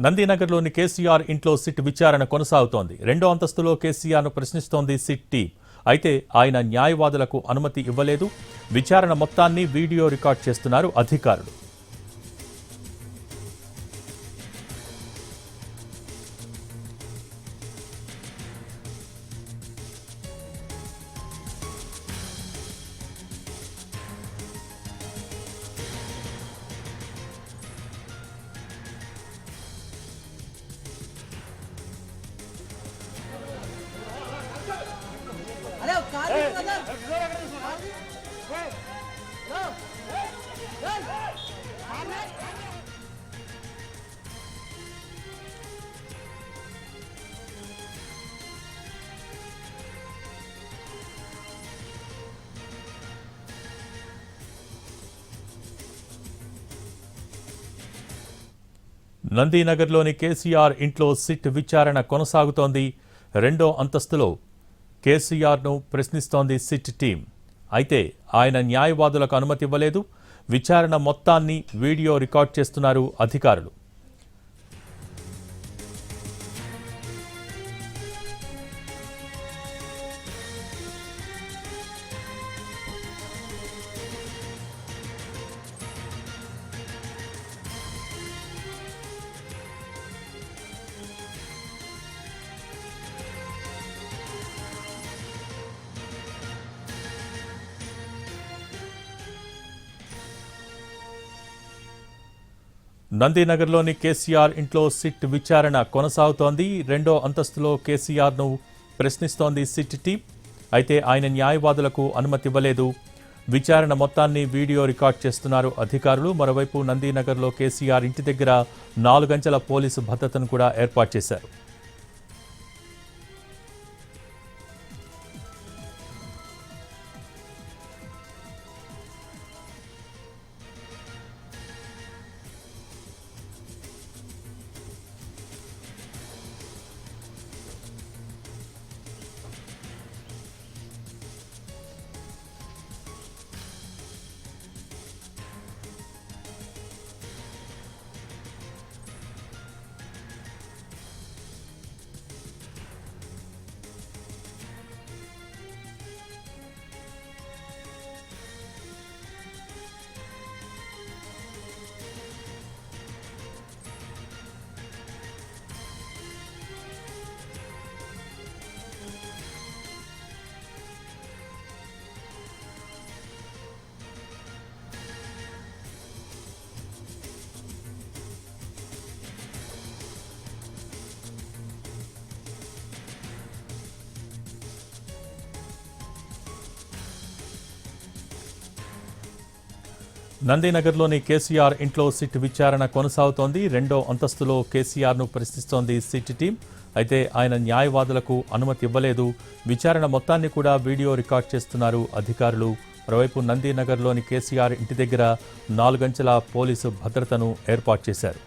నందినగర్లోని కేసీఆర్ ఇంట్లో సిట్ విచారణ కొనసాగుతోంది. రెండో అంతస్తులో కేసీఆర్ను ప్రశ్నిస్తోంది సిట్ టీం. అయితే ఆయన న్యాయవాదులకు అనుమతి ఇవ్వలేదు. విచారణ మొత్తాన్ని వీడియో రికార్డ్ చేస్తున్నారు అధికారులు. నందినగర్లోని కేసీఆర్ ఇంట్లో సిట్ విచారణ కొనసాగుతోంది. రెండో అంతస్తులో కేసీఆర్ను ప్రశ్నిస్తోంది సిట్ టీం. అయితే ఆయన న్యాయవాదులకు అనుమతి ఇవ్వలేదు. విచారణ మొత్తాన్ని వీడియో రికార్డ్ చేస్తున్నారు అధికారులు. నందినగర్లోని కేసీఆర్ ఇంట్లో సిట్ విచారణ కొనసాగుతోంది. రెండో అంతస్తులో కేసీఆర్ను ప్రశ్నిస్తోంది సిట్ టీం. అయితే ఆయన న్యాయవాదులకు అనుమతి ఇవ్వలేదు. విచారణ మొత్తాన్ని వీడియో రికార్డ్ చేస్తున్నారు అధికారులు. మరోవైపు నందినగర్లో కేసీఆర్ ఇంటి దగ్గర 4 అంచెల పోలీసు భద్రతను కూడా ఏర్పాటు చేశారు. నందినగర్లోని కేసీఆర్ ఇంట్లో సిట్ విచారణ కొనసాగుతోంది. రెండో అంతస్తులో కేసీఆర్ను ప్రశ్నిస్తోంది సిట్ టీం. అయితే ఆయన న్యాయవాదులకు అనుమతి ఇవ్వలేదు. విచారణ మొత్తాన్ని కూడా వీడియో రికార్డ్ చేస్తున్నారు అధికారులు. మరోవైపు నందినగర్లోని కేసీఆర్ ఇంటి దగ్గర 4 అంచెల పోలీసు భద్రతను ఏర్పాటు చేశారు.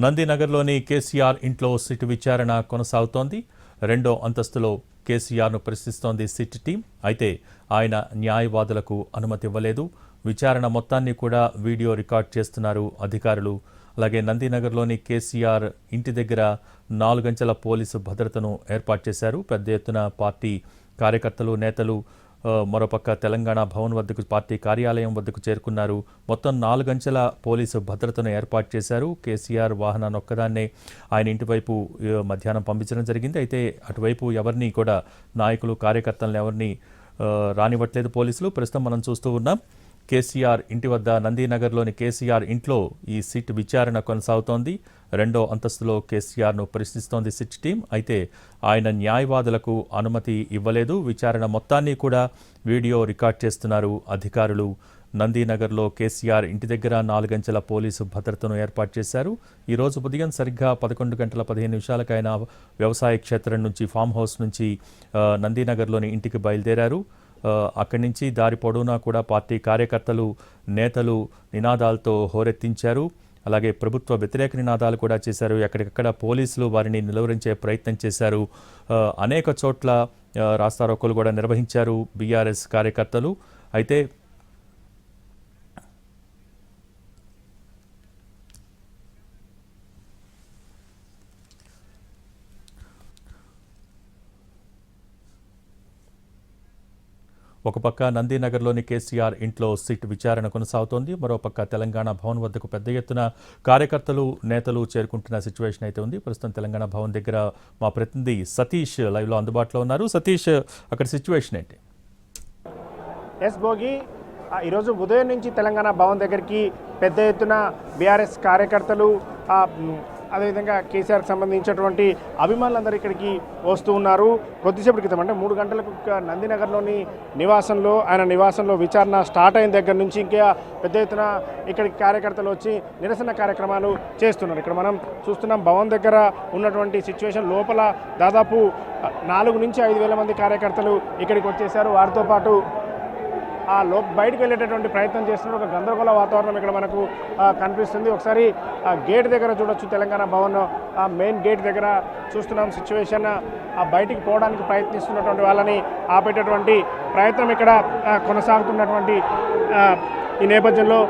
నందినగర్లోని కేసీఆర్ ఇంట్లో సిట్ విచారణ కొనసాగుతోంది. రెండో అంతస్తులో కేసీఆర్ను ప్రశ్నిస్తోంది సిట్ టీం. అయితే ఆయన న్యాయవాదులకు అనుమతి ఇవ్వలేదు. విచారణ మొత్తాన్ని కూడా వీడియో రికార్డ్ చేస్తున్నారు అధికారులు. అలాగే నందినగర్లోని కేసీఆర్ ఇంటి దగ్గర 4 అంచెల పోలీసు భద్రతను ఏర్పాటు చేశారు. పెద్ద ఎత్తున పార్టీ కార్యకర్తలు, నేతలు మరోపక్క తెలంగాణ భవన్ వద్దకు, పార్టీ కార్యాలయం వద్దకు చేరుకున్నారు. మొత్తం 4 అంచెల పోలీసు భద్రతను ఏర్పాటు చేశారు. కేసీఆర్ వాహనాన్ని ఒక్కదాన్నే ఆయన ఇంటి వైపు మధ్యాహ్నం పంపించడం జరిగింది. అయితే అటువైపు ఎవరిని కూడా, నాయకులు, కార్యకర్తలను ఎవరిని రానివ్వట్లేదు పోలీసులు. ప్రస్తుతం మనం చూస్తూ ఉన్నాం కేసీఆర్ ఇంటి వద్ద నందీనగర్లోని కేసీఆర్ ఇంట్లో ఈ సిట్ విచారణ కొనసాగుతోంది. రెండో అంతస్తులో కేసీఆర్ను ప్రశ్నిస్తోంది సిట్ టీం. అయితే ఆయన న్యాయవాదులకు అనుమతి ఇవ్వలేదు. విచారణ మొత్తాన్ని కూడా వీడియో రికార్డ్ చేస్తున్నారు అధికారులు. నందీనగర్లో కేసీఆర్ ఇంటి దగ్గర 4 గంటల పోలీసు భద్రతను ఏర్పాటు చేశారు. ఈరోజు ఉదయం సరిగ్గా 11:15 ఆయన వ్యవసాయ క్షేత్రం నుంచి ఫామ్ హౌస్ నుంచి నందీనగర్లోని ఇంటికి బయలుదేరారు. అక్కడి నుంచి దారి పొడవునా కూడా పార్టీ కార్యకర్తలు నేతలు నినాదాలతో హోరెత్తించారు. అలాగే ప్రభుత్వ వ్యతిరేక నినాదాలు కూడా చేశారు. ఎక్కడికక్కడ పోలీసులు వారిని నిలువరించే ప్రయత్నం చేశారు. అనేక చోట్ల రాస్తారోకోలు కూడా నిర్వహించారు బీఆర్ఎస్ కార్యకర్తలు. అయితే ఒక పక్క నందీనగర్లోని కేసీఆర్ ఇంట్లో సిట్ విచారణ కొనసాగుతోంది. మరోపక్క తెలంగాణ భవన్ వద్దకు పెద్ద ఎత్తున కార్యకర్తలు నేతలు చేరుకుంటున్న సిచ్యువేషన్ అయితే ఉంది. ప్రస్తుతం తెలంగాణ భవన్ దగ్గర మా ప్రతినిధి సతీష్ లైవ్లో అందుబాటులో ఉన్నారు. సతీష్, అక్కడ సిచ్యువేషన్ ఏంటి? ఎస్ భోగి, ఈరోజు ఉదయం నుంచి తెలంగాణ భవన్ దగ్గరికి పెద్ద ఎత్తున బీఆర్ఎస్ కార్యకర్తలు అదేవిధంగా కేసీఆర్కి సంబంధించినటువంటి అభిమానులందరూ ఇక్కడికి వస్తూ ఉన్నారు. కొద్దిసేపటి క్రితం అంటే 3 గంటలకు నందీనగర్లోని ఆయన నివాసంలో విచారణ స్టార్ట్ అయిన దగ్గర నుంచి ఇంకా పెద్ద ఎత్తున ఇక్కడికి కార్యకర్తలు వచ్చి నిరసన కార్యక్రమాలు చేస్తున్నారు. ఇక్కడ మనం చూస్తున్నాం భవన్ దగ్గర ఉన్నటువంటి సిచ్యువేషన్. లోపల దాదాపు 4 నుంచి 5,000 మంది కార్యకర్తలు ఇక్కడికి వచ్చేసారు. వారితో పాటు బయటకు వెళ్ళేటటువంటి ప్రయత్నం చేస్తున్న ఒక గందరగోళ వాతావరణం ఇక్కడ మనకు కనిపిస్తుంది. ఒకసారి గేట్ దగ్గర చూడొచ్చు, తెలంగాణ భవన్ మెయిన్ గేట్ దగ్గర చూస్తున్నాం సిచ్యువేషన్. బయటికి పోవడానికి ప్రయత్నిస్తున్నటువంటి వాళ్ళని ఆపేటటువంటి ప్రయత్నం ఇక్కడ కొనసాగుతున్నటువంటి ఈ నేపథ్యంలో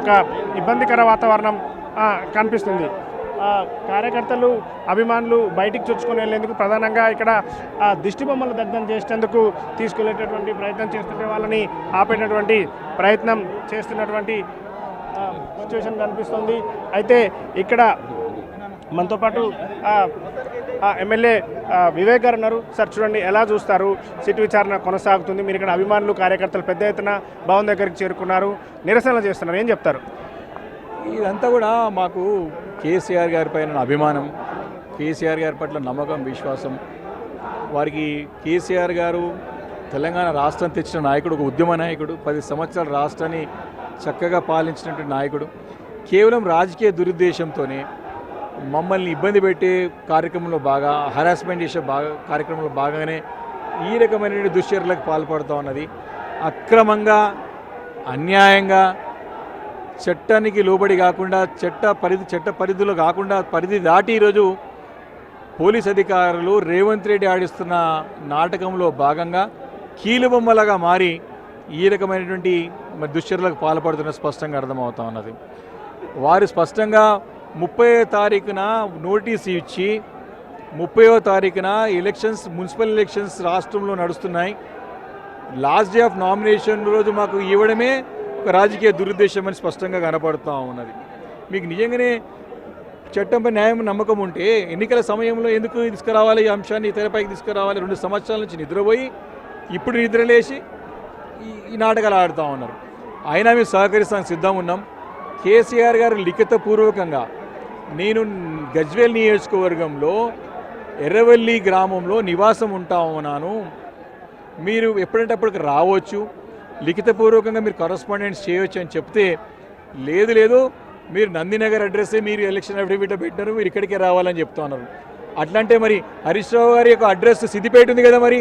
ఒక ఇబ్బందికర వాతావరణం కనిపిస్తుంది. కార్యకర్తలు అభిమానులు బయటికి చొచ్చుకొని వెళ్ళేందుకు ప్రధానంగా ఇక్కడ దిష్టి బొమ్మలు దగ్ధం చేసేందుకు తీసుకెళ్లేటటువంటి ప్రయత్నం చేస్తుంటే వాళ్ళని ఆపేటటువంటి ప్రయత్నం చేస్తున్నటువంటి సిచ్యువేషన్ కనిపిస్తుంది. అయితే ఇక్కడ మనతో పాటు ఎమ్మెల్యే వివేక్ గారు ఉన్నారు. సార్, చూడండి, ఎలా చూస్తారు? సిట్ విచారణ కొనసాగుతుంది. మీరు ఇక్కడ అభిమానులు కార్యకర్తలు పెద్ద ఎత్తున భవన్ దగ్గరికి చేరుకున్నారు, నిరసనలు చేస్తున్నారు, ఏం చెప్తారు? ఇదంతా కూడా మాకు కేసీఆర్ గారి పైన అభిమానం, కేసీఆర్ గారి పట్ల నమ్మకం, విశ్వాసం. వారికి కేసీఆర్ గారు తెలంగాణ రాష్ట్రం తెచ్చిన నాయకుడు, ఒక ఉద్యమ నాయకుడు, 10 సంవత్సరాల రాష్ట్రాన్ని చక్కగా పాలించినటువంటి నాయకుడు. కేవలం రాజకీయ దురుద్దేశంతోనే మమ్మల్ని ఇబ్బంది పెట్టే కార్యక్రమంలో హరాస్మెంట్ చేసే కార్యక్రమంలో భాగంగానే ఈ రకమైన దుశ్చర్యలకు పాల్పడుతూ ఉన్నది. అక్రమంగా, అన్యాయంగా, చట్టానికి లోబడి కాకుండా, చట్ట పరిధిలో కాకుండా పరిధి దాటి ఈరోజు పోలీస్ అధికారులు రేవంత్ రెడ్డి ఆడిస్తున్న నాటకంలో భాగంగా కీలుబొమ్మలాగా మారి ఈ రకమైనటువంటి దుశ్చర్యలకు పాల్పడుతున్న స్పష్టంగా అర్థమవుతా ఉన్నది. వారు స్పష్టంగా 30వ తారీఖున నోటీసు ఇచ్చి 30వ తారీఖున మున్సిపల్ ఎలక్షన్స్ రాష్ట్రంలో నడుస్తున్నాయి. లాస్ట్ డే ఆఫ్ నామినేషన్ రోజు మాకు ఇవ్వడమే ఒక రాజకీయ దురుద్దేశం అని స్పష్టంగా కనపడుతూ ఉన్నది. మీకు నిజంగానే చట్టంపై న్యాయం నమ్మకం ఉంటే ఎన్నికల సమయంలో ఎందుకు తీసుకురావాలి? ఈ అంశాన్ని తెరపైకి తీసుకురావాలి? 2 సంవత్సరాల నుంచి నిద్రపోయి ఇప్పుడు నిద్రలేసి ఈ నాటకాలు ఆడుతూ ఉన్నారు. అయినా మేము సహకరిస్తానికి సిద్ధం ఉన్నాం. కేసీఆర్ గారు లిఖితపూర్వకంగా నేను గజ్వేల్ నియోజకవర్గంలో ఎర్రవల్లి గ్రామంలో నివాసం ఉంటా ఉన్నాను, మీరు ఎప్పుడంటే అప్పటికి రావచ్చు, లిఖితపూర్వకంగా మీరు కరస్పాండెన్స్ చేయవచ్చు అని చెప్తే, లేదు మీరు నందినగర్ అడ్రస్సే మీరు ఎలక్షన్ అఫిడవిట్ పెట్టారు, మీరు ఇక్కడికే రావాలని చెప్తా ఉన్నారు. అట్లంటే మరి హరీష్ రావు గారి యొక్క అడ్రస్ సిద్దిపేట ఉంది కదా, మరి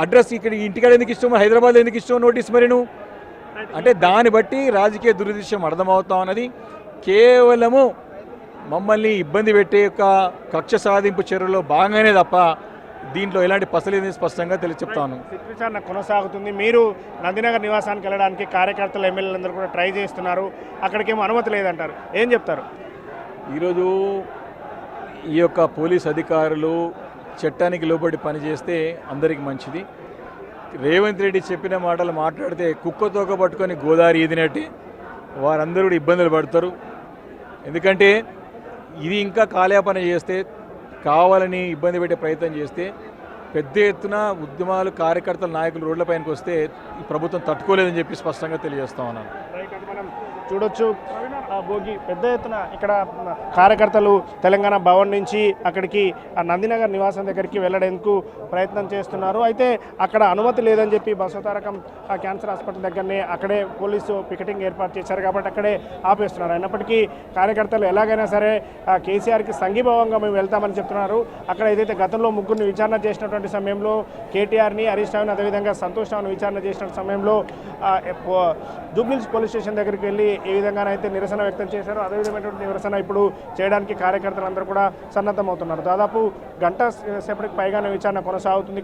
అడ్రస్ ఇక్కడ ఇంటికాడ ఎందుకు ఇష్టం, హైదరాబాద్ ఎందుకు ఇష్టం నోటీస్ మరి నువ్వు అంటే? దాన్ని బట్టి రాజకీయ దురుద్దేశం అర్థమవుతా ఉన్నది. కేవలము మమ్మల్ని ఇబ్బంది పెట్టే యొక్క కక్ష సాధింపు చర్యలో భాగంగానే తప్ప దీంట్లో ఎలాంటి పసలేదని స్పష్టంగా చెప్తాను. విచారణ కొనసాగుతుంది. మీరు నందినగర్ నివాసానికి వెళ్ళడానికి కార్యకర్తలు ఎమ్మెల్యేలందరూ కూడా ట్రై చేస్తున్నారు, అక్కడికేమో అనుమతి లేదంటారు, ఏం చెప్తారు? ఈరోజు ఈ యొక్క పోలీస్ అధికారులు చట్టానికి లోబడి పనిచేస్తే అందరికీ మంచిది. రేవంత్ రెడ్డి చెప్పిన మాటలు మాట్లాడితే కుక్కతోక పట్టుకొని గోదావరి ఈదినట్టే వారందరూ కూడా ఇబ్బందులు పడతారు. ఎందుకంటే ఇది ఇంకా కాలయాపన చేస్తే, కావాలని ఇబ్బంది పెట్టే ప్రయత్నం చేస్తే పెద్ద ఎత్తున ఉద్యమాలు కార్యకర్తల నాయకులు రోడ్లపైనకి వస్తే ఈ ప్రభుత్వం తట్టుకోలేదని చెప్పి స్పష్టంగా తెలియజేస్తా ఉన్నాను. రైట్, అది మనం చూడొచ్చు. భోగి పెద్ద ఎత్తున ఇక్కడ కార్యకర్తలు తెలంగాణ భవన్ నుంచి అక్కడికి నందినగర్ నివాసం దగ్గరికి వెళ్ళడానికి ప్రయత్నం చేస్తున్నారు. అయితే అక్కడ అనుమతి లేదని చెప్పి బసవతారకం క్యాన్సర్ హాస్పిటల్ దగ్గరనే అక్కడే పోలీసు పికెటింగ్ ఏర్పాటు చేశారు కాబట్టి అక్కడే ఆపేస్తున్నారు. అయినప్పటికీ కార్యకర్తలు ఎలాగైనా సరే కేసీఆర్కి సంఘీభావంగా మేము వెళ్తామని చెప్తున్నారు. అక్కడ ఏదైతే గతంలో ముగ్గురిని విచారణ చేసినటువంటి సమయంలో కేటీఆర్ని, హరీష్ రావుని, అదేవిధంగా సంతోష్ రావుని విచారణ చేసిన సమయంలో జూబ్లీహిల్స్ పోలీస్ స్టేషన్ దగ్గరికి వెళ్ళి ఏ విధంగానైతే నిరసన వ్యక్తం చేశారో అదేవిధమైనటువంటి నిరసన ఇప్పుడు చేయడానికి కార్యకర్తలందరూ కూడా సన్నద్ధమవుతున్నారు. దాదాపు గంట సేపటికి పైగానే విచారణ కొనసాగుతుంది.